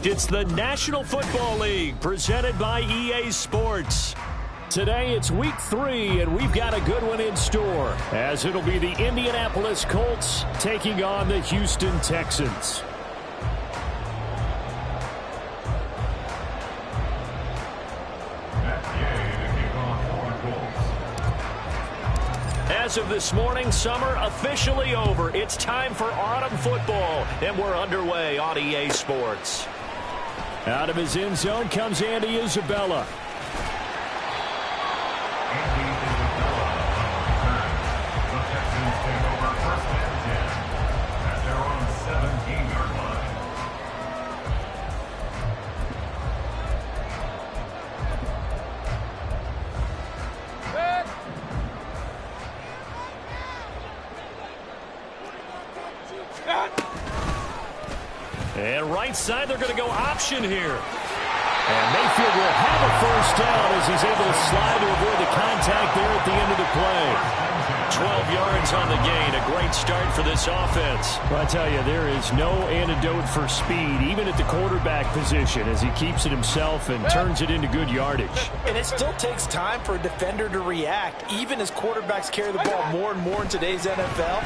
Select. It's the National Football League presented by EA Sports. Today it's week 3, and we've got a good one in store, as it'll be the Indianapolis Colts taking on the Houston Texans. As of this morning, summer officially over. It's time for autumn football, and we're underway on EA Sports. Out of his end zone comes Andy Isabella. And right side, they're going to go option here. And Mayfield will have a first down as he's able to slide to avoid the contact there at the end of the play. 12 yards on the gain. A great start for this offense. Well, I tell you, there is no antidote for speed, even at the quarterback position, as he keeps it himself and turns it into good yardage. And it still takes time for a defender to react, even as quarterbacks carry the ball more and more in today's NFL.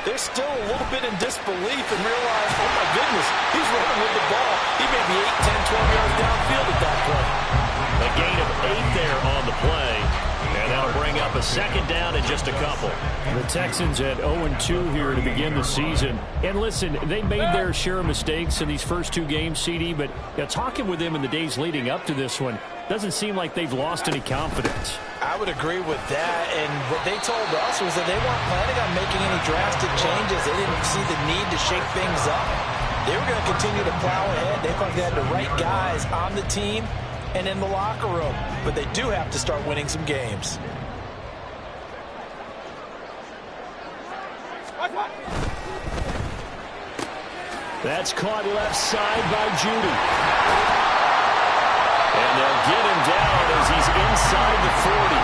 They're still a little bit in disbelief and realize, oh my goodness, he's running with the ball. He may be 8, 10, 12 yards downfield at that point. A gain of 8 there on the play. And that'll bring up a second down in just a couple. The Texans at 0-2 here to begin the season. And listen, they made their share of mistakes in these first 2 games, CD, but talking with them in the days leading up to this one, doesn't seem like they've lost any confidence. I would agree with that, and what they told us was that they weren't planning on making any drastic changes. They didn't see the need to shake things up. They were going to continue to plow ahead. They thought they had the right guys on the team and in the locker room, but they do have to start winning some games. That's caught left side by Judy. And they'll get him down as he's inside the 40.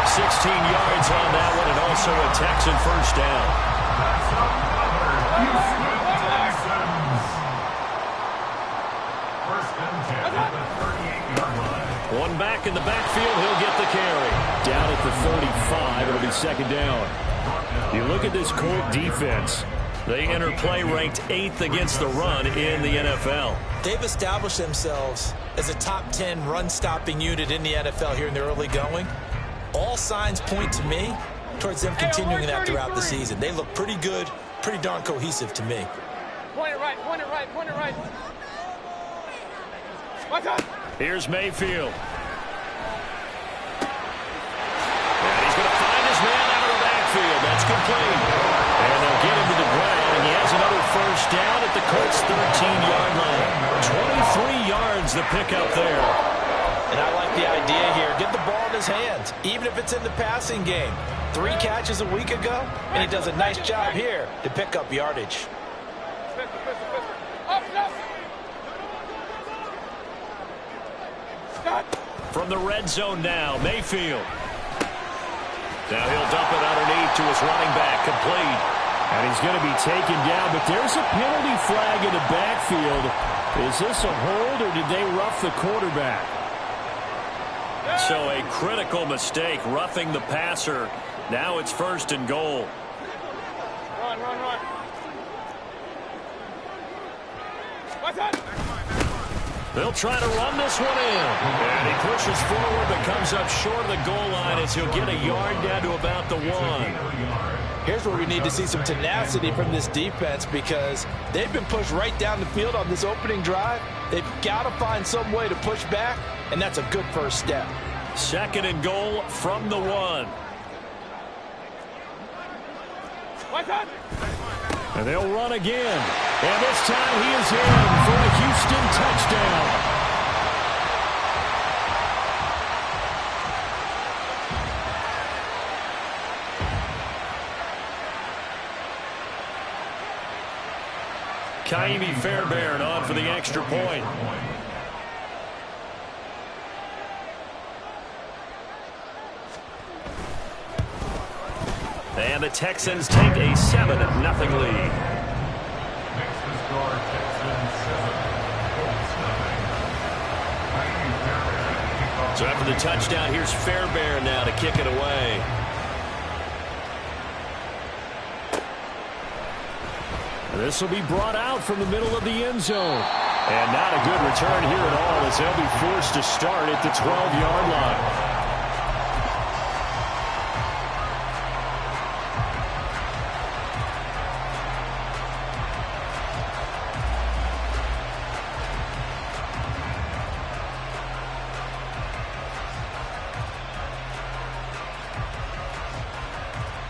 16 yards on that one, and also a Texan first down. One back in the backfield, he'll get the carry. Down at the 35, it'll be second down. You look at this Colt defense. They enter play ranked 8th against the run in the NFL. They've established themselves as a top 10 run-stopping unit in the NFL here in the early going. All signs point to me towards them continuing that throughout the season. They look pretty good, pretty darn cohesive to me. Point it right, point it right, point it right. Here's Mayfield. And he's going to find his man out of the backfield. That's complete. And they'll get him to the ground, and he has another first down at the Colts' 13-yard line. 23 yards the pickup there. And I like the idea here. Get the ball in his hands, even if it's in the passing game. 3 catches a week ago, and he does a nice job here to pick up yardage. From the red zone now, Mayfield. Now he'll dump it underneath to his running back, complete. And he's going to be taken down, but there's a penalty flag in the backfield. Is this a hold, or did they rough the quarterback? So a critical mistake, roughing the passer. Now it's 1st and goal. Run, run, run. What's that? They'll try to run this one in. And he pushes forward, but comes up short of the goal line as he'll get a yard down to about the 1. Here's where we need to see some tenacity from this defense, because they've been pushed right down the field on this opening drive. They've got to find some way to push back, and that's a good first step. 2nd and goal from the 1. What's that? And they'll run again. And this time he is in for a Houston touchdown. Kaimi Fairbairn on for the extra point. And the Texans take a 7-0 lead. So after the touchdown, here's Fairbairn now to kick it away. This will be brought out from the middle of the end zone. And not a good return here at all as they'll be forced to start at the 12-yard line.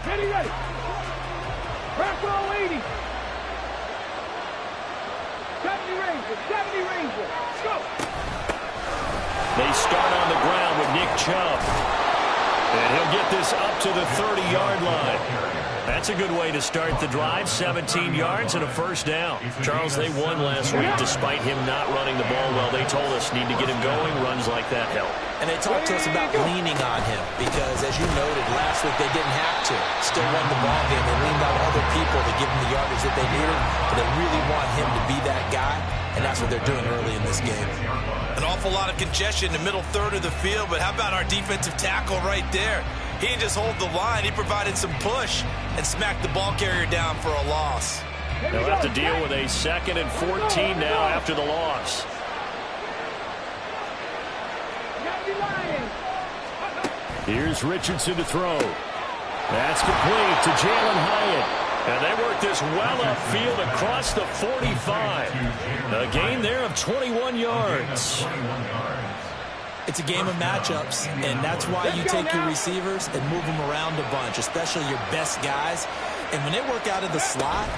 Ready. Crack roll 80. 70 Ranger. Go. They start on the ground with Nick Chubb. And he'll get this up to the 30-yard line. That's a good way to start the drive. 17 yards and a first down. Charles, they won last week despite him not running the ball well. They told us need to get him going. Runs like that help. And they talked to us about leaning on him because, as you noted, last week they didn't have to. Still won the ball game. They leaned on other people to give them the yardage that they needed, but they really want him to be that guy, and that's what they're doing early in this game. An awful lot of congestion in the middle third of the field, but how about our defensive tackle right there? He didn't just hold the line. He provided some push and smacked the ball carrier down for a loss. They'll have to deal with a 2nd and 14 now after the loss. Here's Richardson to throw. That's complete to Jalen Hyatt. And they work this well upfield across the 45. A gain there of 21 yards. It's a game of matchups, and that's why you take your receivers and move them around a bunch, especially your best guys. And when they work out of the slot,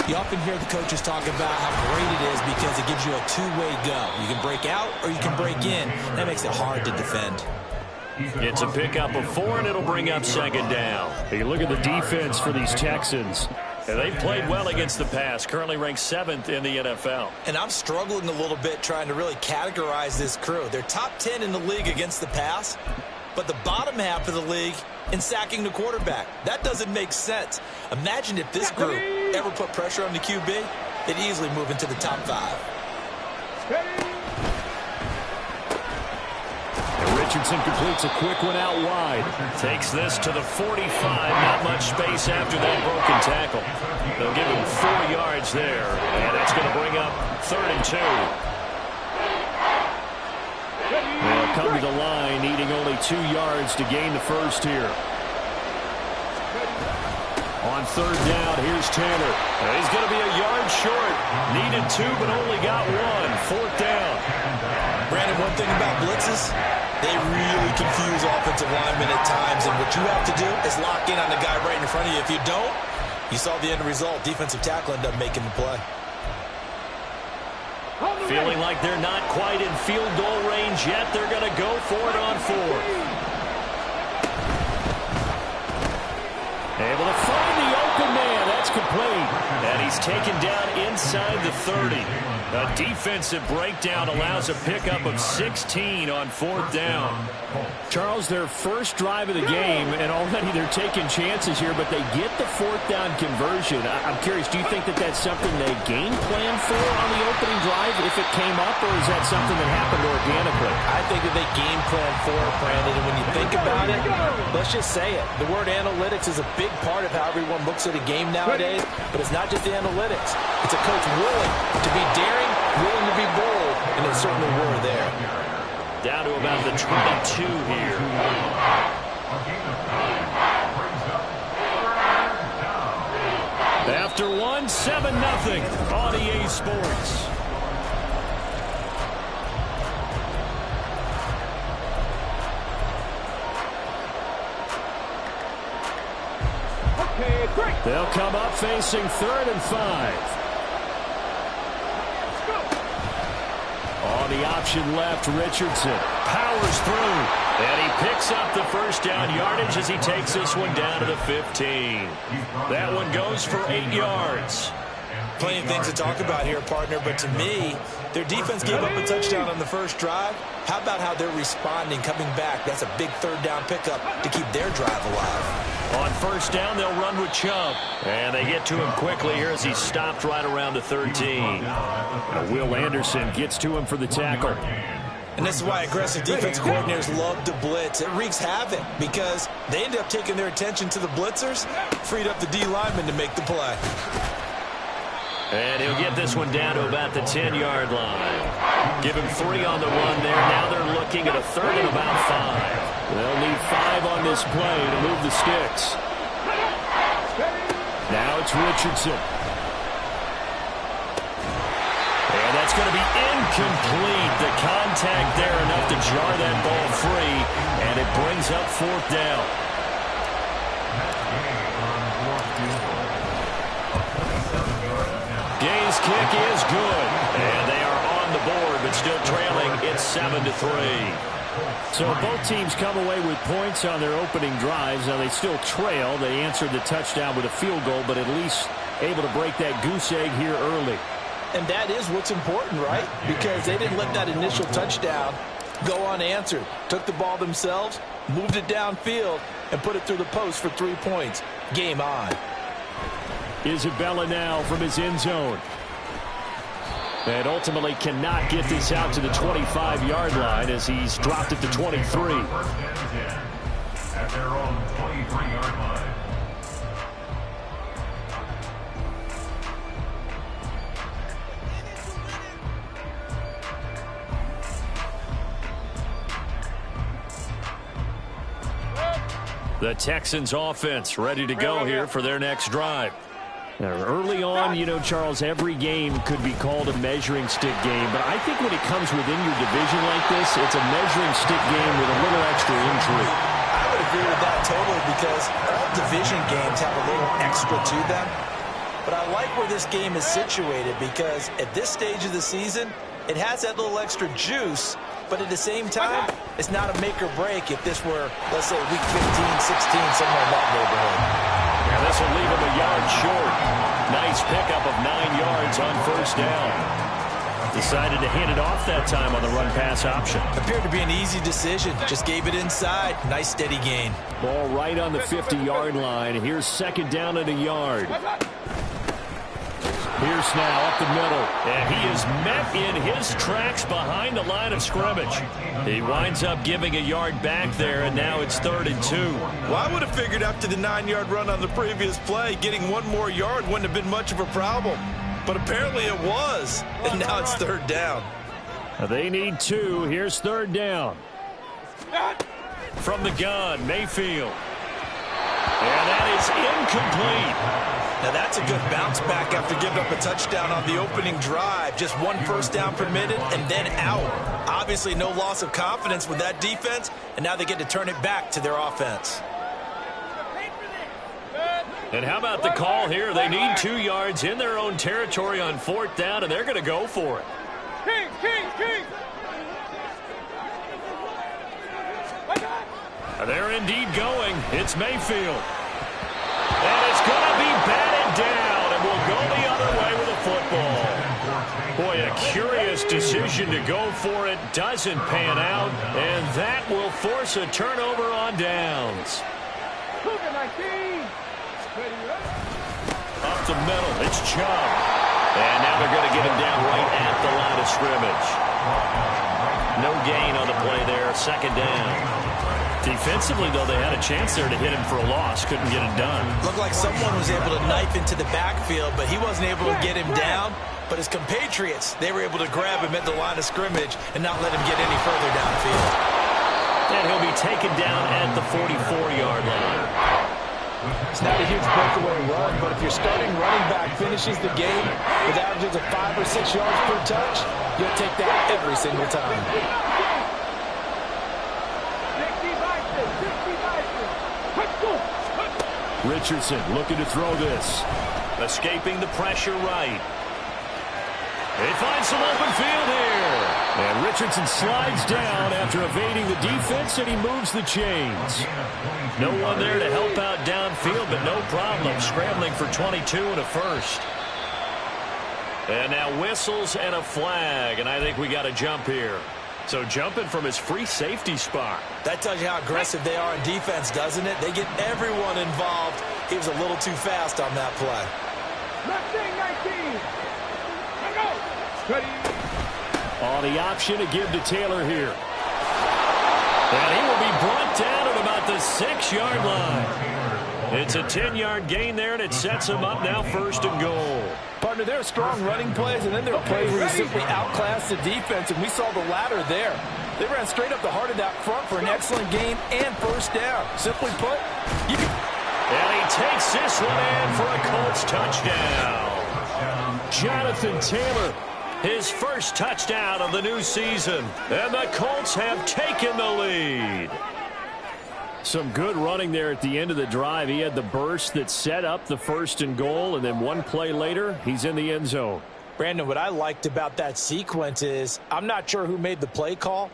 you often hear the coaches talk about how great it is because it gives you a two-way go. You can break out or you can break in. That makes it hard to defend. It's a pickup of 4, and it'll bring up 2nd down. You look at the defense for these Texans. And they've played well against the pass, currently ranked 7th in the NFL. And I'm struggling a little bit trying to really categorize this crew. They're top 10 in the league against the pass, but the bottom half of the league in sacking the quarterback. That doesn't make sense. Imagine if this group ever put pressure on the QB, they'd easily move into the top 5. Richardson completes a quick one out wide. Takes this to the 45. Not much space after that broken tackle. They'll give him 4 yards there. And that's going to bring up 3rd and 2. They'll come to the line, needing only 2 yards to gain the first here. On 3rd down, here's Tanner. He's going to be a yard short. Needed 2, but only got 1. 4th down. Brandon, one thing about blitzes, they really confuse offensive linemen at times, and what you have to do is lock in on the guy right in front of you. If you don't, you saw the end result. Defensive tackle ended up making the play. Feeling like they're not quite in field goal range yet. They're going to go for it on 4th. Able to find the open man. That's complete. And he's taken down inside the 30. A defensive breakdown allows a pickup of 16 on 4th down. Charles, their first drive of the game, and already they're taking chances here, but they get the 4th down conversion. I'm curious, do you think that that's something they game plan for on the opening drive if it came up, or is that something that happened organically? I think that they game plan for it, Brandon, and when you think about it, let's just say it. The word analytics is a big part of how everyone looks at a game nowadays, but it's not just the analytics. It's a coach willing to be daring, willing to be bold, and they certainly were there. Down to about the 22 here. After 1, 7-0 on EA Sports. They'll come up facing 3rd and 5. On the option left, Richardson powers through, and he picks up the first down yardage as he takes this one down to the 15. That one goes for 8 yards. Plenty of things to talk about here, partner, but to me, their defense gave up a touchdown on the first drive. How about how they're responding, coming back? That's a big 3rd down pickup to keep their drive alive. On 1st down, they'll run with Chubb. And they get to him quickly here as he stopped right around the 13. Will Anderson gets to him for the tackle. And this is why aggressive defense coordinators love to blitz. It wreaks havoc because they end up taking their attention to the blitzers, freed up the D lineman to make the play. And he'll get this one down to about the 10-yard line. Give him 3 on the run there. Now they're looking at a 3rd and about 5. They'll need 5 on this play to move the sticks. Now it's Richardson. And that's going to be incomplete. The contact there enough to jar that ball free, and it brings up 4th down. Gay's kick is good, and they are on the board, but still trailing. It's 7-3. So both teams come away with points on their opening drives. Now they still trail. They answered the touchdown with a field goal, but at least able to break that goose egg here early. And that is what's important, right? Because they didn't let that initial touchdown go unanswered. Took the ball themselves, moved it downfield, and put it through the post for 3 points. Game on. Isabella now from his end zone. And ultimately cannot get this out to the 25-yard line as he's dropped it to 23. At their own 23-yard line. The Texans offense ready to go here for their next drive. Now, early on, you know, Charles, every game could be called a measuring stick game. But I think when it comes within your division like this, it's a measuring stick game with a little extra intrigue. I would agree with that totally because all division games have a little extra to them. But I like where this game is situated because at this stage of the season, it has that little extra juice. But at the same time, it's not a make or break if this were, let's say, week 15, 16, somewhere in that neighborhood. Yeah, this will leave him a yard short. Nice pickup of 9 yards on 1st down. Decided to hand it off that time on the run-pass option. Appeared to be an easy decision. Just gave it inside. Nice steady gain. Ball right on the 50-yard line. Here's 2nd down and a yard. Pierce now up the middle, and he is met in his tracks behind the line of scrimmage. He winds up giving a yard back there, and now it's 3rd and 2. Well, I would have figured after the 9-yard run on the previous play, getting 1 more yard wouldn't have been much of a problem. But apparently it was, and now it's 3rd down. They need 2. Here's 3rd down. From the gun, Mayfield. And that is incomplete. Now that's a good bounce back after giving up a touchdown on the opening drive. Just 1 first down permitted and then out. Obviously no loss of confidence with that defense, and now they get to turn it back to their offense. And how about the call here? They need 2 yards in their own territory on 4th down, and they're going to go for it. King! They're indeed going. It's Mayfield. And it's going to be batted down, and we'll go the other way with the football. Boy, a curious decision to go for it. Doesn't pan out, and that will force a turnover on downs. Up the middle, it's Chubb. And now they're going to get him down right at the line of scrimmage. No gain on the play there, 2nd down. Defensively, though, they had a chance there to hit him for a loss. Couldn't get it done. Looked like someone was able to knife into the backfield, but he wasn't able to get him down. But his compatriots, they were able to grab him at the line of scrimmage and not let him get any further downfield. And he'll be taken down at the 44-yard line. It's not a huge breakaway run, but if your starting running back finishes the game with averages of 5 or 6 yards per touch, you'll take that every single time. Richardson looking to throw this. Escaping the pressure right. They find some open field here. And Richardson slides down after evading the defense, and he moves the chains. No one there to help out downfield, but no problem. Scrambling for 22 and a first. And now whistles and a flag, and I think we got a jump here. So jumping from his free safety spot. That tells you how aggressive they are in defense, doesn't it? They get everyone involved. He was a little too fast on that play. Left thing, 19. Go. Ready. On the option to give to Taylor here. And he will be brought down at about the 6-yard line. It's a 10-yard gain there, and it sets him up now 1st and goal. Partner, there are strong running plays, and then there are plays where you simply outclass the defense, and we saw the latter there. They ran straight up the heart of that front for an excellent gain and 1st down. Simply put, you can... And he takes this one in for a Colts touchdown. Jonathan Taylor, his 1st touchdown of the new season. And the Colts have taken the lead. Some good running there at the end of the drive. He had the burst that set up the 1st and goal, and then one play later, he's in the end zone. Brandon, what I liked about that sequence is I'm not sure who made the play call,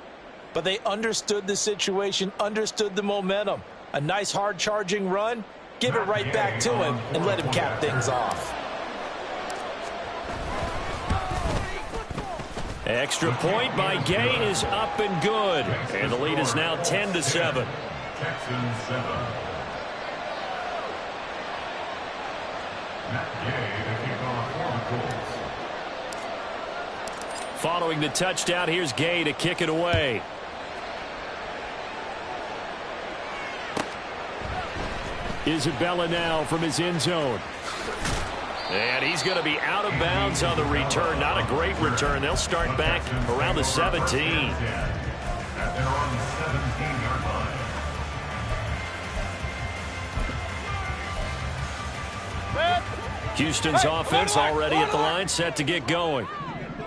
but they understood the situation, understood the momentum. A nice hard-charging run, give it right back to him, and let him cap things off. Extra point by Gay is up and good. And the lead is now 10-7. Texans 7. Matt Gay to kick off for the Colts. Following the touchdown, here's Gay to kick it away. Isabella now from his end zone. And he's going to be out of bounds on the return. Not a great return. They'll start back around the 17. At their own 17-yard line. Houston's offense already at the line, set to get going.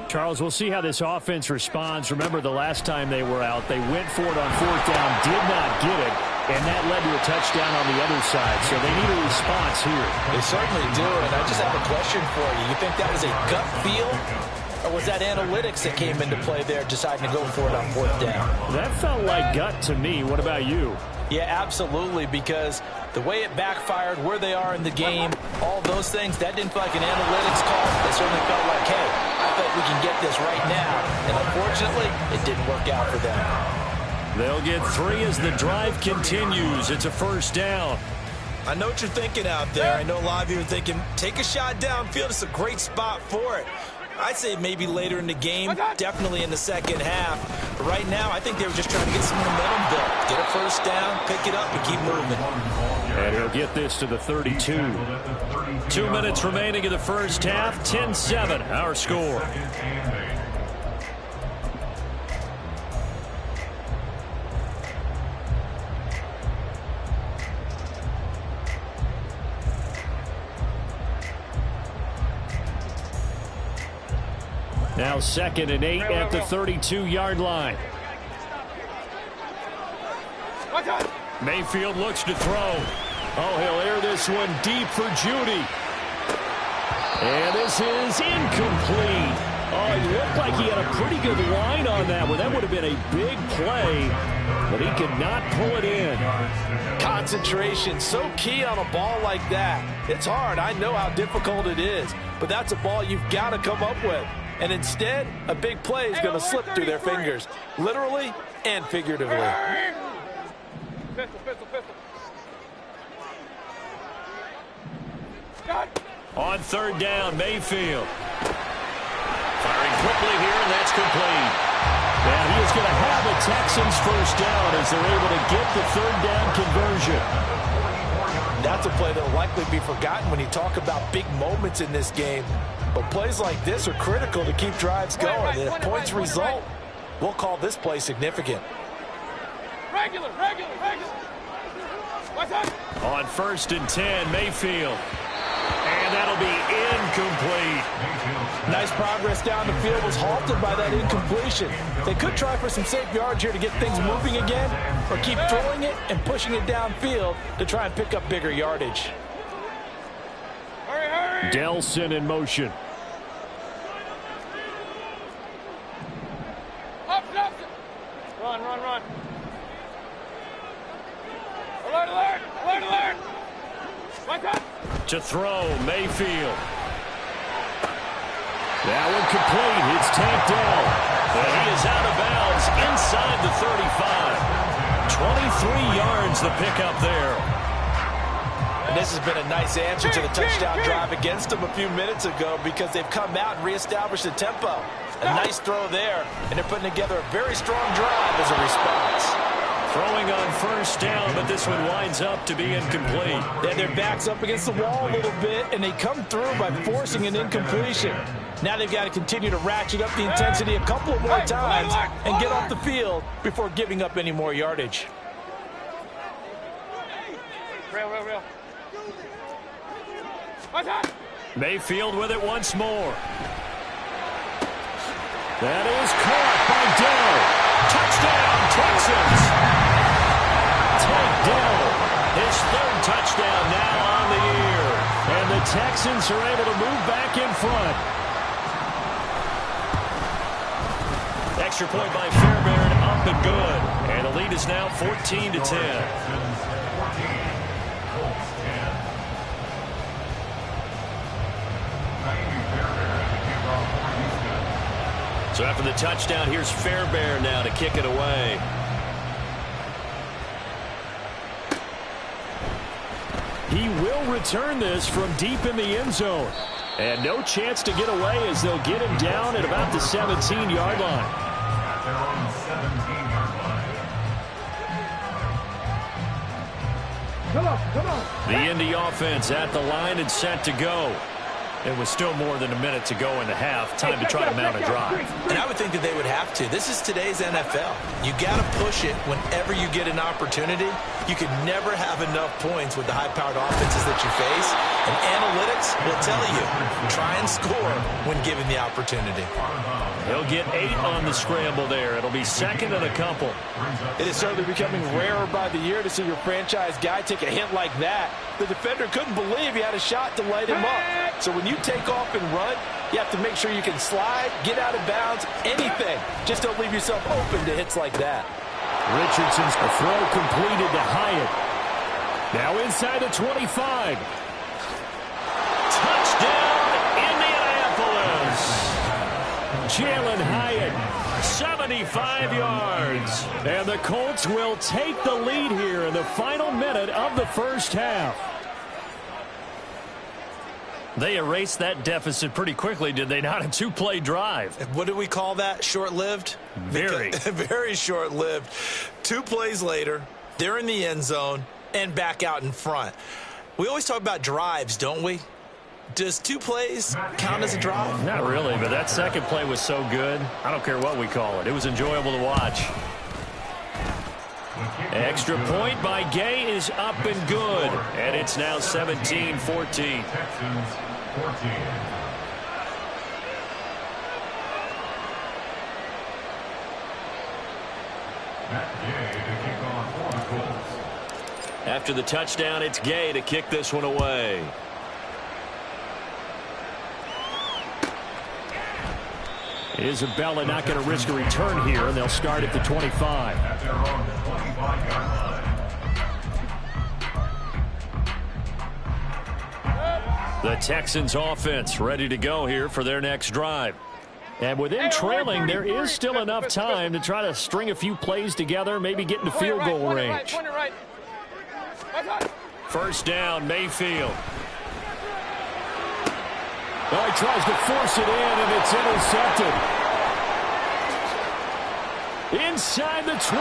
Charles, we'll see how this offense responds. Remember, the last time they were out, they went for it on 4th down, did not get it, and that led to a touchdown on the other side. So they need a response here. They certainly do, and I just have a question for you. You think that was a gut feel, or was that analytics that came into play there, deciding to go for it on 4th down? That felt like gut to me. What about you? Yeah, absolutely, because the way it backfired, where they are in the game, all those things, that didn't feel like an analytics call. It certainly felt like, hey, I think we can get this right now. And unfortunately, it didn't work out for them. They'll get 3 as the drive continues. It's a 1st down. I know what you're thinking out there. I know a lot of you are thinking, take a shot downfield. It's a great spot for it. I'd say maybe later in the game, definitely in the second half. But right now, I think they were just trying to get some momentum built. Get a 1st down, pick it up, and keep moving. And he'll get this to the 32. 2 minutes remaining in the 1st half. 10-7, our score. Now 2nd and 8 at the 32-yard line. Mayfield looks to throw. Oh, he'll air this one deep for Judy. And this is incomplete. Oh, it looked like he had a pretty good line on that one. That would have been a big play, but he could not pull it in. Concentration, so key on a ball like that. It's hard. I know how difficult it is, but that's a ball you've got to come up with. And instead, a big play is going to slip through their fingers, literally and figuratively. On 3rd down, Mayfield. Firing quickly here, and that's complete. And he is going to have the Texans 1st down as they're able to get the 3rd down conversion. That's a play that will likely be forgotten when you talk about big moments in this game. But plays like this are critical to keep drives going. And if points result, we'll call this play significant. Regular. On 1st and 10, Mayfield. And that'll be incomplete. Nice progress down the field, was halted by that incompletion. They could try for some safe yards here to get things moving again, or keep throwing it and pushing it downfield to try and pick up bigger yardage. Hurry. Delson in motion. Run. Alert. To throw, Mayfield. That one complete. It's tanked down. And he is out of bounds inside the 35. 23 yards the pickup there. And this has been a nice answer to the touchdown drive against them a few minutes ago because they've come out and reestablished the tempo. A nice throw there, and they're putting together a very strong drive as a response. Throwing on first down, but this one winds up to be incomplete. Yeah, their back's up against the wall a little bit, and they come through by forcing an incompletion. Now they've got to continue to ratchet up the intensity a couple of more times and get off the field before giving up any more yardage. Real. Mayfield with it once more. That is caught by Dell. Touchdown, Texans. Take Dell, his third touchdown now on the year. And the Texans are able to move back in front. Extra point by Fairbairn, up and good. And the lead is now 14-10. So after the touchdown, here's Fairbairn now to kick it away. He will return this from deep in the end zone. And no chance to get away as they'll get him down at about the 17-yard line. At their own 17-yard line. Come on. The Indy offense at the line and set to go. It was still more than a minute to go in the half. Time to try to mount a drive. And I would think that they would have to. This is today's NFL. You got to push it whenever you get an opportunity. You can never have enough points with the high-powered offenses that you face. And analytics will tell you, try and score when given the opportunity. He'll get 8 on the scramble there. It'll be second and a couple. It is certainly becoming rarer by the year to see your franchise guy take a hit like that. The defender couldn't believe he had a shot to light him up. So when you take off and run, you have to make sure you can slide, get out of bounds, anything. Just don't leave yourself open to hits like that. Richardson's throw completed to Hyatt. Now inside the 25. Touchdown, Indianapolis. Jalen Hyatt, 75 yards. And the Colts will take the lead here in the final minute of the first half. They erased that deficit pretty quickly, did they not? A 2-play drive. What do we call that? Short-lived? Very. Very short-lived. 2 plays later, they're in the end zone and back out in front. We always talk about drives, don't we? Does 2 plays count as a drive? Not really, but that second play was so good. I don't care what we call it. It was enjoyable to watch. Extra point by Gay is up and good. And it's now 17-14. Texans 14. Matt Gay to kick off for the Colts. After the touchdown, it's Gay to kick this one away. Isabella not going to risk a return here, and they'll start at the 25. At their own 25-yard line. The Texans offense ready to go here for their next drive. And with them trailing, there is still enough time to try to string a few plays together, maybe get into field goal range. First down, Mayfield. Oh, he tries to force it in, and it's intercepted. Inside the 20.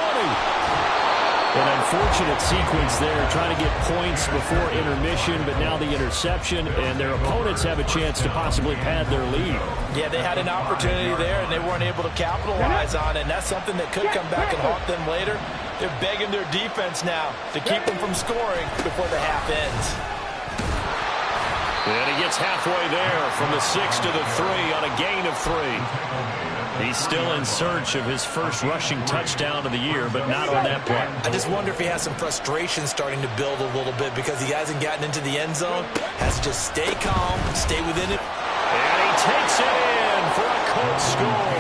An unfortunate sequence there, trying to get points before intermission, but now the interception, and their opponents have a chance to possibly pad their lead. Yeah, they had an opportunity there, and they weren't able to capitalize on it, and that's something that could come back and haunt them later. They're begging their defense now to keep them from scoring before the half ends. And he gets halfway there from the 6 to the 3 on a gain of 3. He's still in search of his first rushing touchdown of the year, but not on that play. I just wonder if he has some frustration starting to build a little bit because he hasn't gotten into the end zone. Has to just stay calm, stay within it. And he takes it in for a Colts score.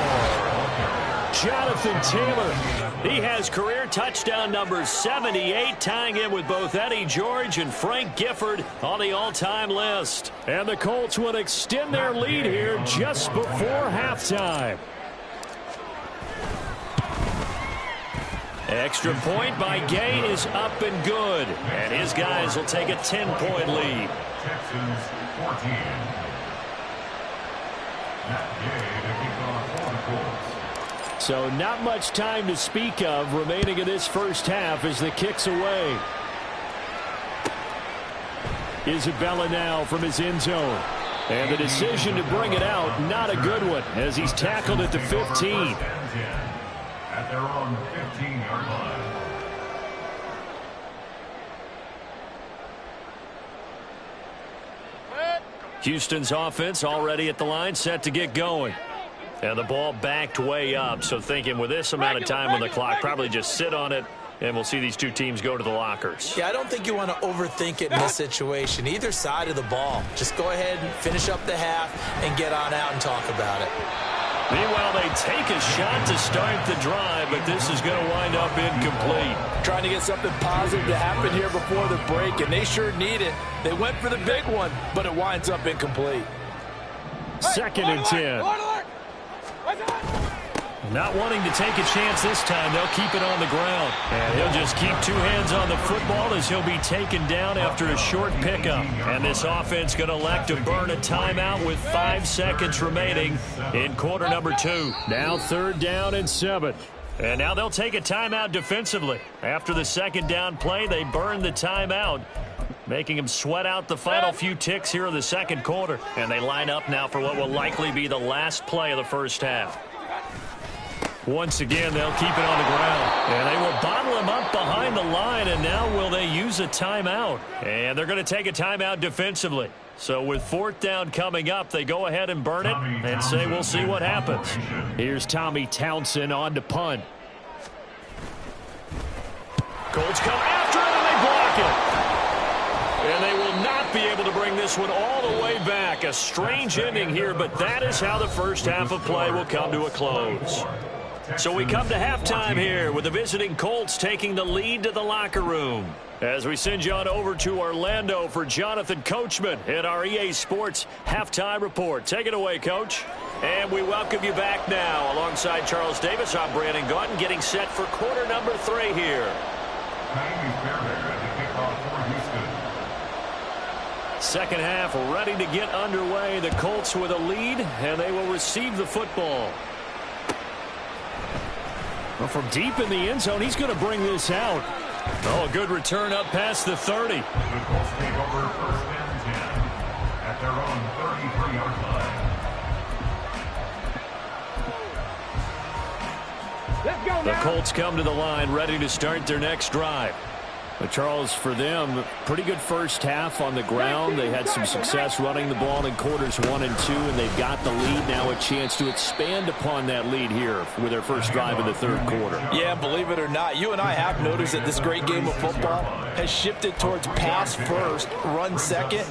Jonathan Taylor. He has career touchdown number 78, tying in with both Eddie George and Frank Gifford on the all-time list. And the Colts will extend their lead here just before halftime. Extra point by Gay is up and good. And his guys will take a 10-point lead. Texans 14. Matt Gay to kick off for the So not much time to speak of remaining in this first half as the kick's away. Isabella now from his end zone. And the decision to bring it out, not a good one, as he's tackled at the 15. At their own 15-yard line. Houston's offense already at the line, set to get going. And the ball backed way up, so thinking with this amount of time on the clock, probably just sit on it, and we'll see these two teams go to the lockers. Yeah, I don't think you want to overthink it in this situation. Either side of the ball. Just go ahead and finish up the half and get on out and talk about it. Meanwhile, they take a shot to start the drive, but this is going to wind up incomplete. Trying to get something positive to happen here before the break, and they sure need it. They went for the big one, but it winds up incomplete. Second and 10. Not wanting to take a chance this time, they'll keep it on the ground. And he'll just keep two hands on the football as he'll be taken down after a short pickup. And this offense going to elect to burn a timeout with 5 seconds remaining in quarter number 2. Now 3rd down and 7. And now they'll take a timeout defensively. After the second down play, they burn the timeout, making them sweat out the final few ticks here in the second quarter. And they line up now for what will likely be the last play of the first half. Once again, they'll keep it on the ground. And they will bottle him up behind the line, and now will they use a timeout? And they're going to take a timeout defensively. So with 4th down coming up, they go ahead and burn it and say we'll see what happens. Here's Tommy Townsend on to punt. Colts come after it, and they block it. And they will not be able to bring this one all the way back. A strange ending here, but that is how the first half of play will come to a close. So we come to halftime here with the visiting Colts taking the lead to the locker room. As we send you on over to Orlando for Jonathan Coachman in our EA Sports Halftime Report. Take it away, Coach. And we welcome you back now. Alongside Charles Davis, I'm Brandon Gaudin, getting set for quarter number 3 here. Second half ready to get underway. The Colts with a lead, and they will receive the football. Well, from deep in the end zone, he's going to bring this out. Oh, a good return up past the 30. The Colts take over 1st and 10 at their own 33-yard line. Let's go now. The Colts come to the line ready to start their next drive. But Charles, for them, pretty good first half on the ground. They had some success running the ball in quarters 1 and 2, and they've got the lead now, a chance to expand upon that lead here with their first drive in the 3rd quarter. Yeah, believe it or not, you and I have noticed that this great game of football has shifted towards pass first, run second.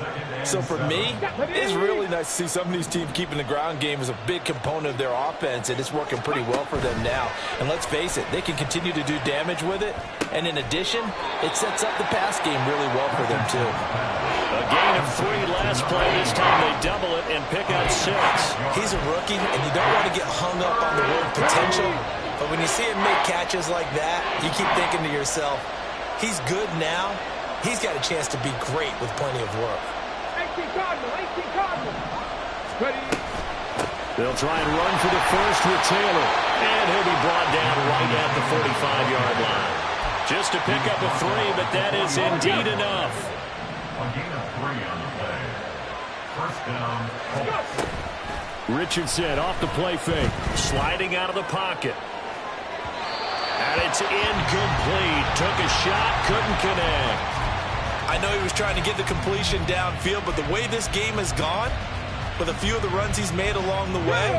So for me, it's really nice to see some of these teams keeping the ground game as a big component of their offense, and it's working pretty well for them now. And let's face it, they can continue to do damage with it. And in addition, it sets up the pass game really well for them, too. A gain of 3 last play. This time they double it and pick up 6. He's a rookie, and you don't want to get hung up on the word potential. But when you see him make catches like that, you keep thinking to yourself, he's good now. He's got a chance to be great with plenty of work. 18 Cardinal. Ready. They'll try and run for the first with Taylor. And he'll be brought down right at the 45-yard line. Just a pick up of 3, but that is indeed enough. A gain of 3 on the play. 1st down, Colts. Richardson off the play fake. Sliding out of the pocket. And it's incomplete. Took a shot, couldn't connect. I know he was trying to get the completion downfield, but the way this game has gone, with a few of the runs he's made along the way,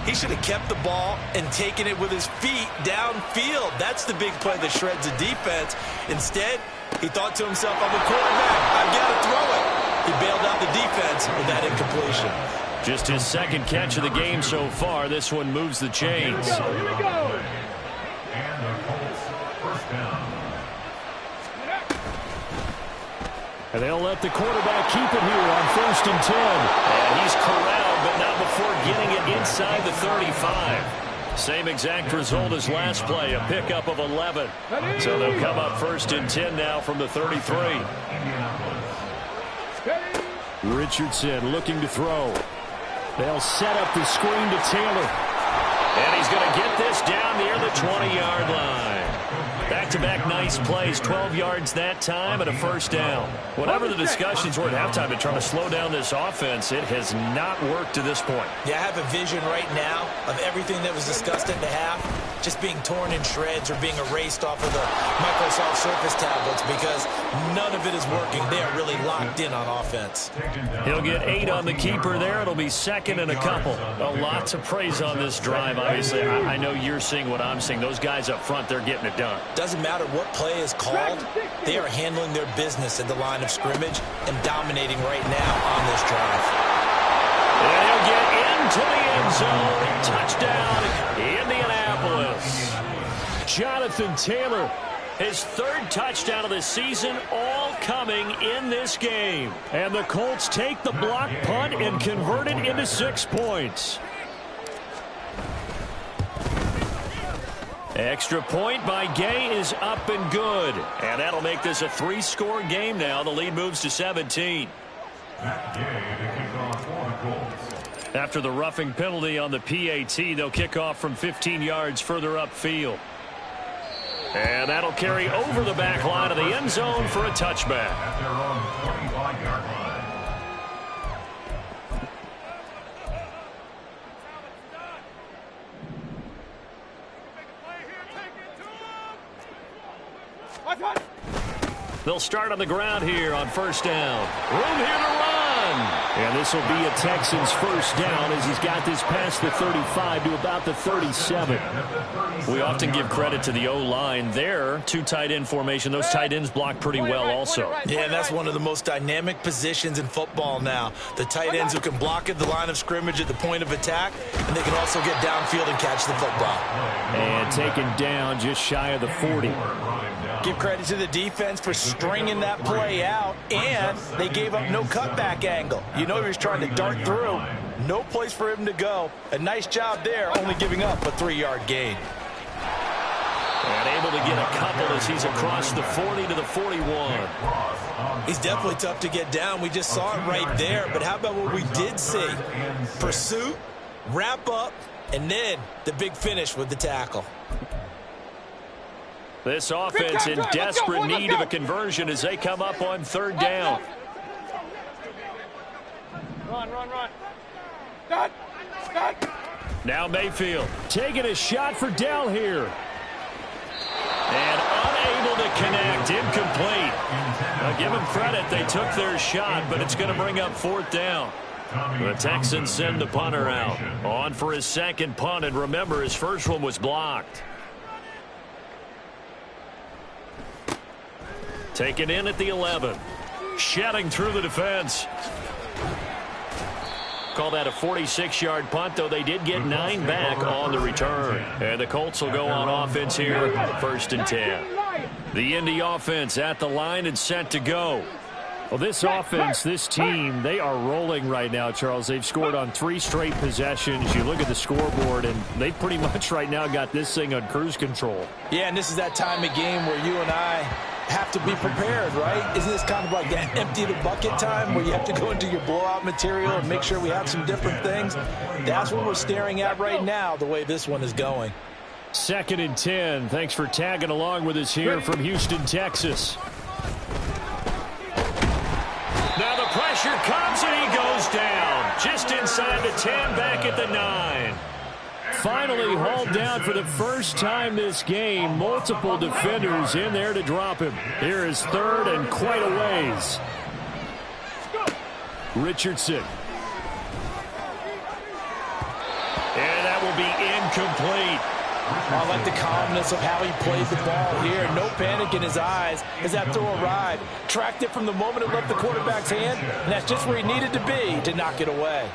he should have kept the ball and taken it with his feet downfield. That's the big play that shreds the defense. Instead, he thought to himself, I'm a quarterback. I've got to throw it. He bailed out the defense with that incompletion. Just his second catch of the game so far. This one moves the chains. Here we go. And the Colts 1st down. And they'll let the quarterback keep it here on 1st and 10. And he's corralled, but not before getting it inside the 35. Same exact result as last play, a pickup of 11. So they'll come up 1st and 10 now from the 33. Richardson looking to throw. They'll set up the screen to Taylor. And he's going to get this down near the 20-yard line. Back-to-back nice plays, 12 yards that time and a first down. Whatever the discussions were at halftime to try to slow down this offense, it has not worked to this point. Yeah, I have a vision right now of everything that was discussed at the half just being torn in shreds or being erased off of the Microsoft Surface tablets because none of it is working. They are really locked in on offense. He'll get 8 on the keeper there. It'll be second and a couple. A lot to praise on this drive, obviously. I know you're seeing what I'm seeing. Those guys up front, they're getting it done. Doesn't matter what play is called. They are handling their business at the line of scrimmage and dominating right now on this drive. And he'll get into the end zone. Touchdown, Indianapolis. Jonathan Taylor, his 3rd touchdown of the season, all coming in this game. And the Colts take the block punt and convert it into 6 points. Extra point by Gay is up and good. And that'll make this a 3-score game now. The lead moves to 17. After the roughing penalty on the PAT, they'll kick off from 15 yards further upfield. And that'll carry over the back line of the end zone for a touchback. At their own 25-yard line. They'll start on the ground here on first down. Room here to run. And this will be a Texans first down as he's got this past the 35 to about the 37. We often give credit to the O-line there. 2 tight end formation. Those tight ends block pretty well also. Yeah, and that's one of the most dynamic positions in football now. The tight ends who can block at the line of scrimmage at the point of attack, and they can also get downfield and catch the football. And taken down just shy of the 40. Give credit to the defense for stringing that play out, and they gave up no cutback angle. You know he was trying to dart through. No place for him to go. A nice job there, only giving up a 3-yard gain. And able to get a couple as he's across the 40 to the 41. He's definitely tough to get down. We just saw it right there. But how about what we did see? Pursuit, wrap up, and then the big finish with the tackle. This offense in desperate need of a conversion as they come up on 3rd down. Run. Start. Now Mayfield taking a shot for Dell here. And unable to connect, incomplete. Now give them credit, they took their shot, but it's going to bring up 4th down. The Texans send the punter out. On for his 2nd punt, and remember, his first one was blocked. Taken in at the 11. Shedding through the defense. Call that a 46-yard punt, though they did get 9 back on the return. And the Colts will go on offense here, 1st and 10. The Indy offense at the line and set to go. Well, this offense, this team, they are rolling right now, Charles. They've scored on 3 straight possessions. You look at the scoreboard, and they pretty much right now got this thing on cruise control. Yeah, and this is that time of game where you and I have to be prepared, right? Isn't this kind of like that empty the bucket time where you have to go into your blowout material and make sure we have some different things? That's what we're staring at right now, the way this one is going. 2nd and 10. Thanks for tagging along with us here from Houston, Texas. Now the pressure comes and he goes down. Just inside the 10, back at the 9. Finally hauled down for the first time this game. Multiple defenders in there to drop him. Here is 3rd and quite a ways. Richardson. And that will be incomplete. I like the calmness of how he played the ball here. No panic in his eyes as that throw arrived. Tracked it from the moment it left the quarterback's hand, and that's just where he needed to be to knock it away.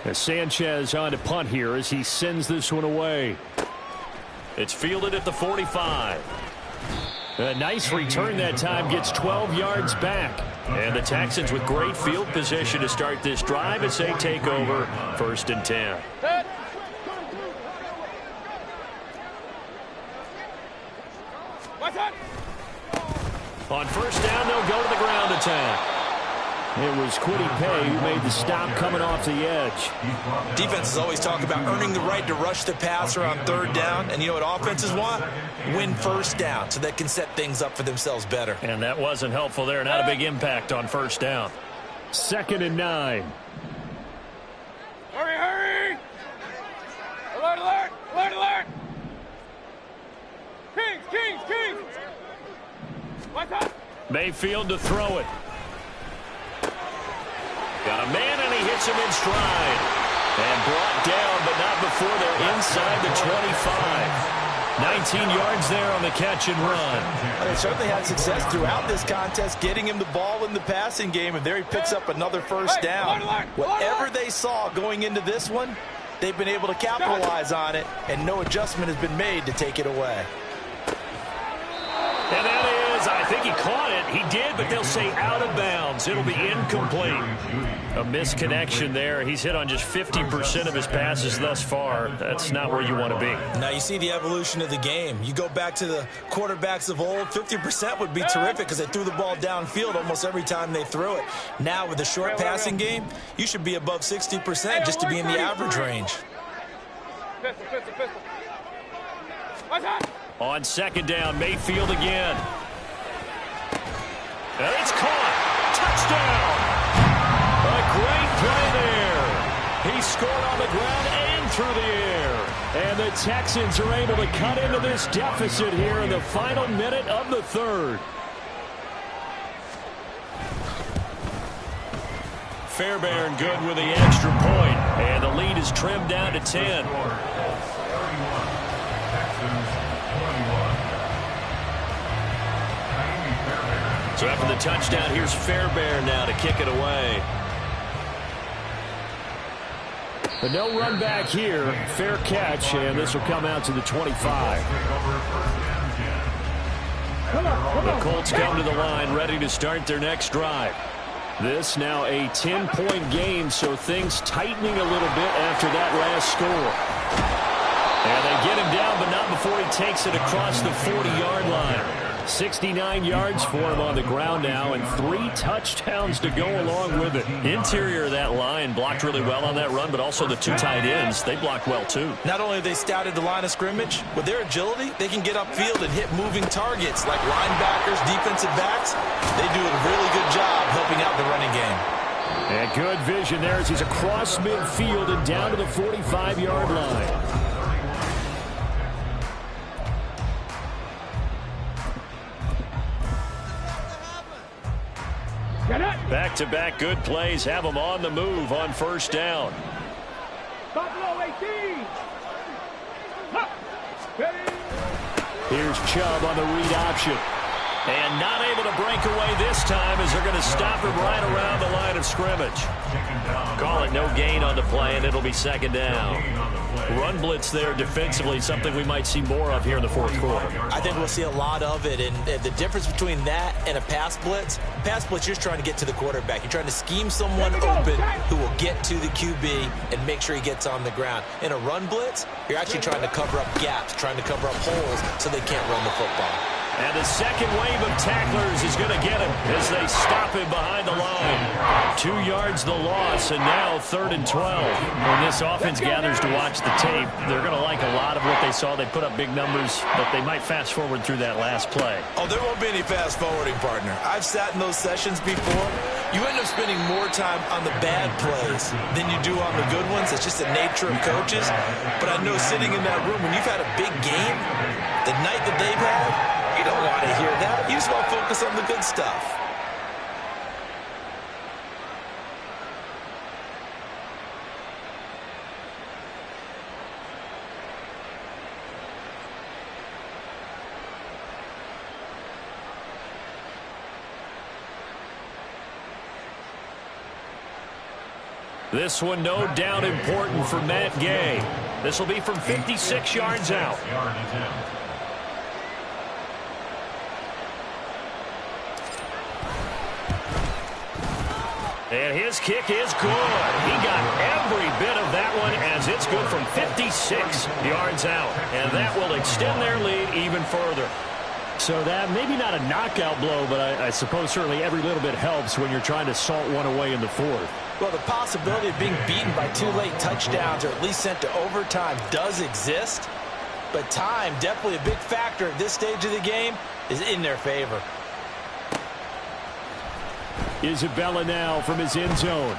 As Sanchez on to punt here as he sends this one away. It's fielded at the 45. A nice return that time, gets 12 yards back. And the Texans with great field position to start this drive as they take over 1st and 10. On first down, they'll go to the ground attack. It was Kwity Paye who made the stop coming off the edge. Defenses always talk about earning the right to rush the passer on third down. And you know what offenses want? Win first down so they can set things up for themselves better. And that wasn't helpful there. Not a big impact on first down. 2nd and 9. Hurry, hurry! Alert, alert! Alert, alert! Kings, Kings, Kings! What's up? Mayfield to throw it. Got a man, and he hits him in stride. And brought down, but not before they're inside the 25. 19 yards there on the catch and run. They certainly had success throughout this contest, getting him the ball in the passing game, and there he picks up another first down. Whatever they saw going into this one, they've been able to capitalize on it, and no adjustment has been made to take it away. And that is, I think he caught it. He did, but they'll say out of bounds. It'll be incomplete. A misconnection there. He's hit on just 50% of his passes thus far. That's not where you want to be. Now you see the evolution of the game. You go back to the quarterbacks of old, 50% would be terrific because they threw the ball downfield almost every time they threw it. Now with the short passing game, you should be above 60% just to be in the average range. Pistol, pistol, pistol. What's up? On 2nd down, Mayfield again. And it's caught. Touchdown. A great play there. He scored on the ground and through the air. And the Texans are able to cut into this deficit here in the final minute of the 3rd. Fairbairn good with the extra point. And the lead is trimmed down to 10. So after the touchdown, here's Fairbairn now to kick it away. But no run back here. Fair catch, and this will come out to the 25. The Colts come to the line, ready to start their next drive. This now a 10-point game, so things tightening a little bit after that last score. And they get him down, but not before he takes it across the 40-yard line. 69 yards for him on the ground now, and 3 touchdowns to go along with it. Interior of that line blocked really well on that run, but also the 2 tight ends, they blocked well too. Not only have they scouted the line of scrimmage, with their agility, they can get upfield and hit moving targets like linebackers, defensive backs. They do a really good job helping out the running game. And good vision there as he's across midfield and down to the 45-yard line. Back-to-back good plays have them on the move on first down. Buffalo 18. Here's Chubb on the read option. And not able to break away this time as they're going to stop him right around the line of scrimmage. Call it no gain on the play, and it'll be 2nd down. Run blitz there defensively, something we might see more of here in the 4th quarter. I think we'll see a lot of it, and the difference between that and a pass blitz, you're just trying to get to the quarterback. You're trying to scheme someone open who will get to the QB and make sure he gets on the ground. In a run blitz, you're actually trying to cover up gaps, trying to cover up holes so they can't run the football. And the second wave of tacklers is going to get him as they stop him behind the line. 2 yards the loss, and now 3rd and 12. When this offense gathers to watch the tape, they're going to like a lot of what they saw. They put up big numbers, but they might fast forward through that last play. Oh, there won't be any fast forwarding, partner. I've sat in those sessions before. You end up spending more time on the bad plays than you do on the good ones. It's just the nature of coaches. But I know sitting in that room, when you've had a big game, the night that they've had, you don't want to hear that. You just want to focus on the good stuff. This one no doubt important for Matt Gay. This will be from 56 yards out. And his kick is good. He got every bit of that one as it's good from 56 yards out. And that will extend their lead even further. So that maybe not a knockout blow, but I suppose certainly every little bit helps when you're trying to salt one away in the fourth. Well, the possibility of being beaten by 2 late touchdowns or at least sent to overtime does exist. But time, definitely a big factor at this stage of the game, is in their favor. Isabella now from his end zone.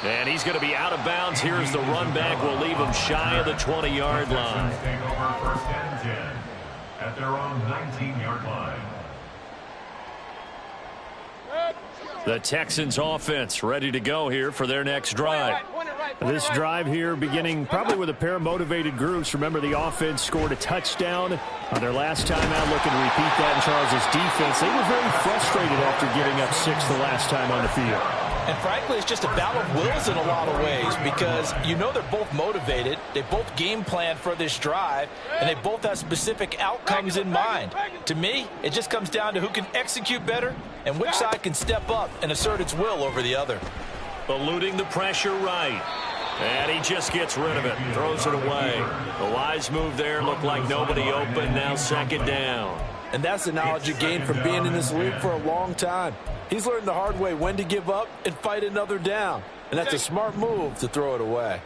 And he's going to be out of bounds. Here's the run back. We'll leave him shy of the 20-yard line. Take over first and 10 at their own 19-yard line. The Texans offense ready to go here for their next drive. This drive here beginning probably with a pair of motivated groups. Remember, the offense scored a touchdown on their last time out, looking to repeat that in Charles' defense. They were very frustrated after giving up 6 the last time on the field. And frankly, it's just a battle of wills in a lot of ways because you know they're both motivated. They both game plan for this drive, and they both have specific outcomes in mind. To me, it just comes down to who can execute better and which side can step up and assert its will over the other. Eluding the pressure right. And he just gets rid of it. Throws it away. The wise move there. Looked like nobody open. Now second down. And that's the knowledge you gain from being in this league for a long time. He's learned the hard way when to give up and fight another down. And that's a smart move to throw it away.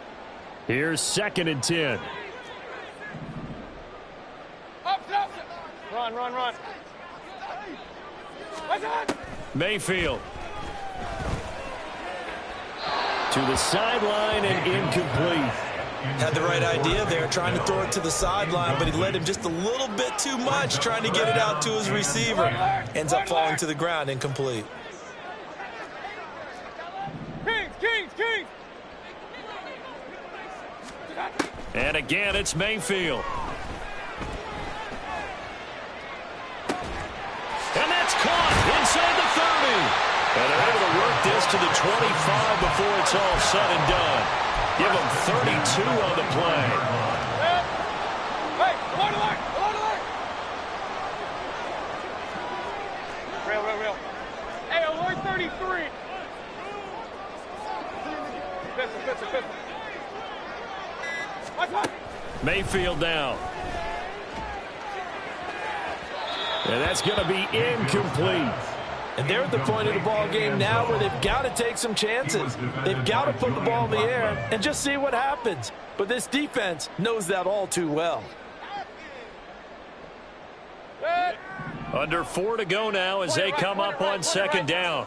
Here's 2nd and 10. Run, run, run. Mayfield. To the sideline and incomplete. Had the right idea there, trying to throw it to the sideline, but he led him just a little bit too much, trying to get it out to his receiver. Ends up falling to the ground, incomplete. Kings. And again, it's Mayfield. And that's caught inside the 30. And they're able to work this to the 25 before it's all said and done. Give them 32 on the play. Hey, alert. Real. Hey, alert 33. Pistol. Watch. Mayfield down. And that's going to be incomplete. And they're at the point of the ball game now where they've got to take some chances. They've got to put the ball in the air and just see what happens. But this defense knows that all too well. Under 4 to go now as they come up on second down.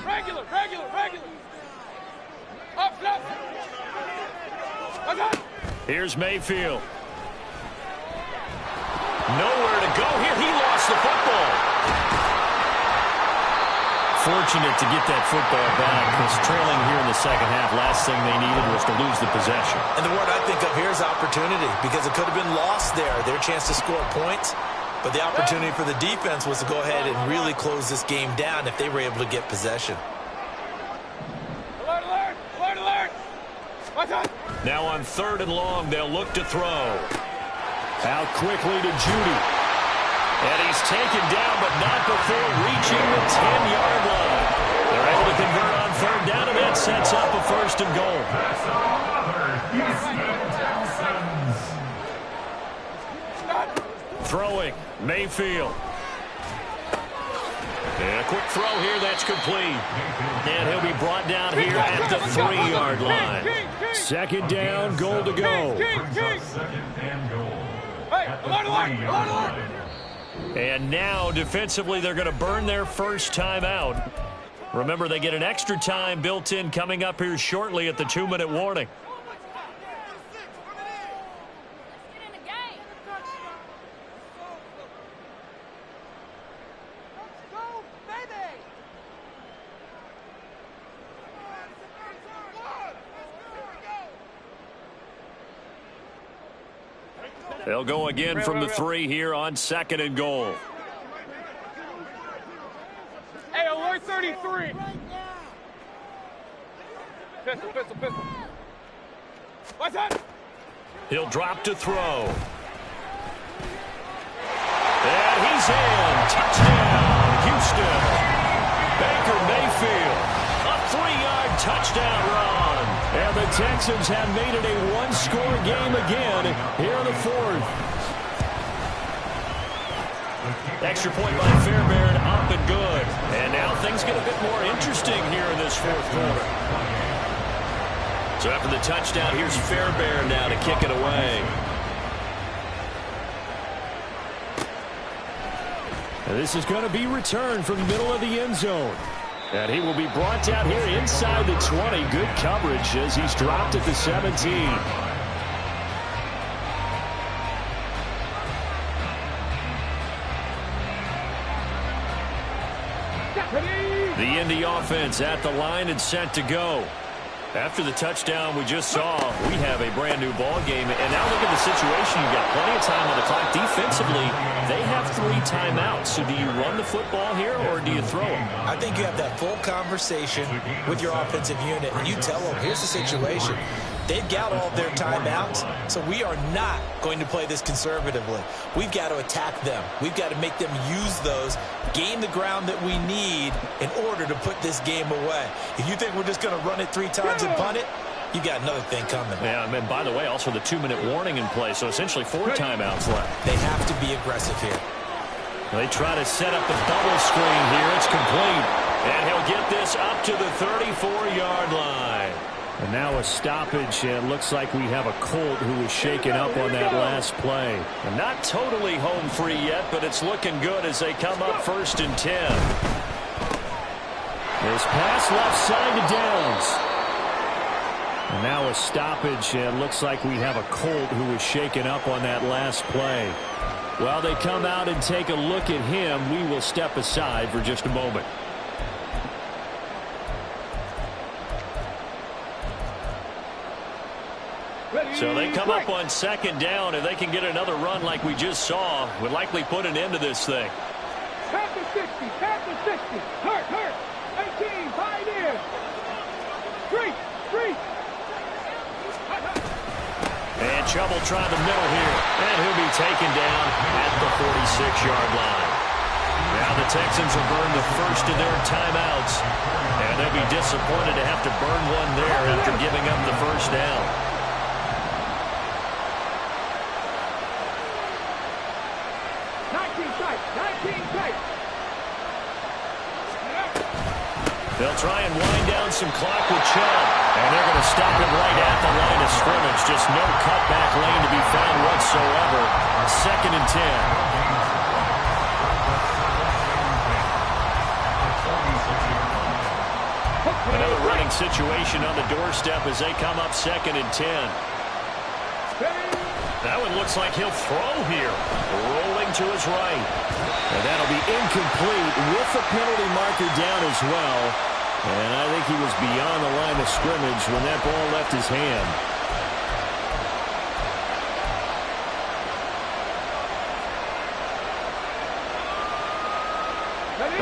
Regular. Up. Here's Mayfield. Nowhere to go here. He lost the football. Fortunate to get that football back because trailing here in the second half, last thing they needed was to lose the possession. And the word I think of here is opportunity, because it could have been lost there, their chance to score points. But the opportunity for the defense was to go ahead and really close this game down if they were able to get possession. Alert. Now on 3rd and long, they'll look to throw. Out quickly to Judy. And he's taken down, but not before reaching the 10-yard line. They're able to convert on 3rd down, and that sets up a 1st and goal. That's another Throwing, Mayfield. And a quick throw here, that's complete. And he'll be brought down here at the 3-yard line. 2nd down, goal to go. Second and goal. Hey, alert. And now, defensively, they're going to burn their first time out. Remember, they get an extra time built in coming up here shortly at the 2-minute warning. They'll go again from the 3 here on 2nd and goal. Hey, alert 33. Pistol. Watch out. He'll drop to throw. And he's in. Touchdown, Houston. Baker Mayfield. A 3-yard touchdown run. And the Texans have made it a one-score game again here in the 4th. Extra point by Fairbairn, up and good. And now things get a bit more interesting here in this fourth quarter. So after the touchdown, here's Fairbairn now to kick it away. And this is going to be returned from the middle of the end zone. And he will be brought down here inside the 20. Good coverage as he's dropped at the 17. The Indy offense at the line and set to go. After the touchdown we just saw, we have a brand new ball game. And now look at the situation. You've got plenty of time on the clock. Defensively, they have 3 timeouts. So do you run the football here or do you throw it? I think you have that full conversation with your offensive unit, and you tell them, here's the situation. They've got all of their timeouts, so we are not going to play this conservatively. We've got to attack them. We've got to make them use those, gain the ground that we need in order to put this game away. If you think we're just going to run it 3 times and punt it, you got another thing coming. Yeah, and by the way, also the 2-minute warning in play, so essentially 4 timeouts left. They have to be aggressive here. They try to set up the bubble screen here. It's complete. And he'll get this up to the 34-yard line. And now a stoppage, and it looks like we have a Colt who was shaken up on that last play. And not totally home free yet, but it's looking good as they come up 1st and 10. This pass left side to Downs. And now a stoppage, and it looks like we have a Colt who was shaken up on that last play. While they come out and take a look at him, we will step aside for just a moment. So they come up on 2nd down, and they can get another run like we just saw. Would likely put an end to this thing. Tap the 60, tap the 60. Hurt, 18, 5 in. Street. And Chubb will try the middle here. And he'll be taken down at the 46-yard line. Now the Texans will burn the first of their timeouts. And they'll be disappointed to have to burn one there after giving up the first down. They'll try and wind down some clock with Chubb. And they're going to stop him right at the line of scrimmage. Just no cutback lane to be found whatsoever. 2nd and 10. Another running situation on the doorstep as they come up 2nd and 10. That one looks like he'll throw here. Rolling to his right. And that'll be incomplete with the penalty marker down as well. And I think he was beyond the line of scrimmage when that ball left his hand.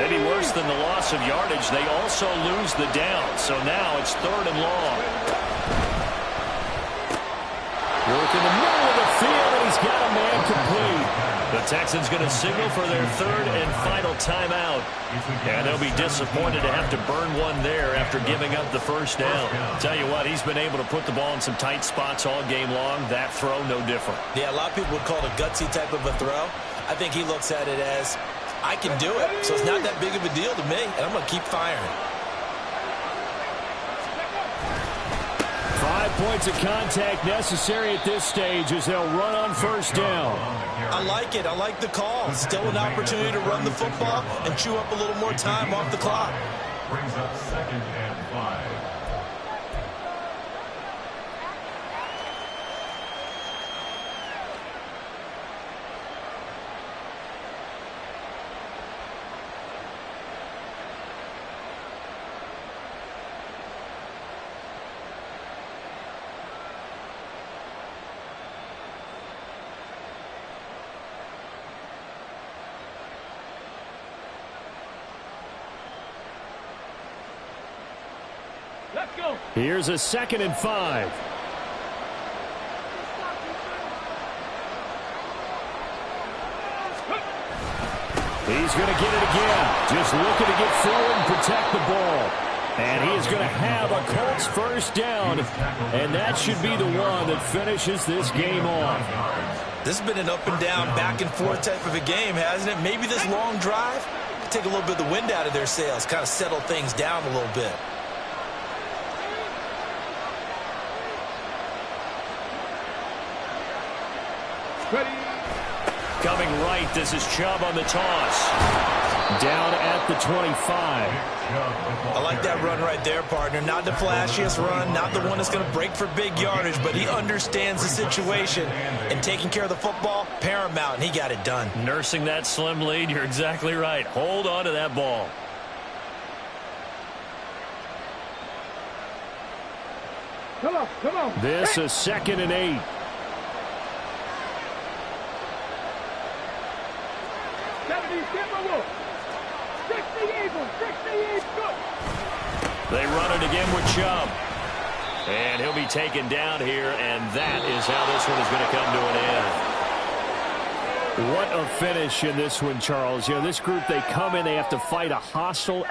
Maybe worse than the loss of yardage, they also lose the down. So now it's 3rd and long. Work in the middle of the field, and he's got a man complete. The Texans going to signal for their 3rd and final timeout. And they'll be disappointed to have to burn one there after giving up the first down. Tell you what, he's been able to put the ball in some tight spots all game long. That throw, no different. Yeah, a lot of people would call it a gutsy type of a throw. I think he looks at it as, I can do it, so it's not that big of a deal to me, and I'm going to keep firing. 5 points of contact necessary at this stage as they'll run on 1st down. I like it. I like the call. Still an opportunity to run the football and chew up a little more time off the clock. Brings up 2nd and 5. Let's go. Here's a 2nd and 5. He's going to get it again. Just looking to get forward and protect the ball. And he is going to have a Colts 1st down. And that should be the one that finishes this game off. This has been an up and down, back and forth type of a game, hasn't it? Maybe this long drive could take a little bit of the wind out of their sails, kind of settle things down a little bit. Ready. Coming right, this is Chubb on the toss. Down at the 25. I like that run right there, partner. Not the flashiest run, not the one that's going to break for big yardage, but he understands the situation, and taking care of the football, paramount, and he got it done. Nursing that slim lead, you're exactly right. Hold on to that ball. Come on. This is 2nd and 8. They run it again with Chubb. And he'll be taken down here, and that is how this one is going to come to an end. What a finish in this one, Charles. You know, this group, they come in, they have to fight a hostile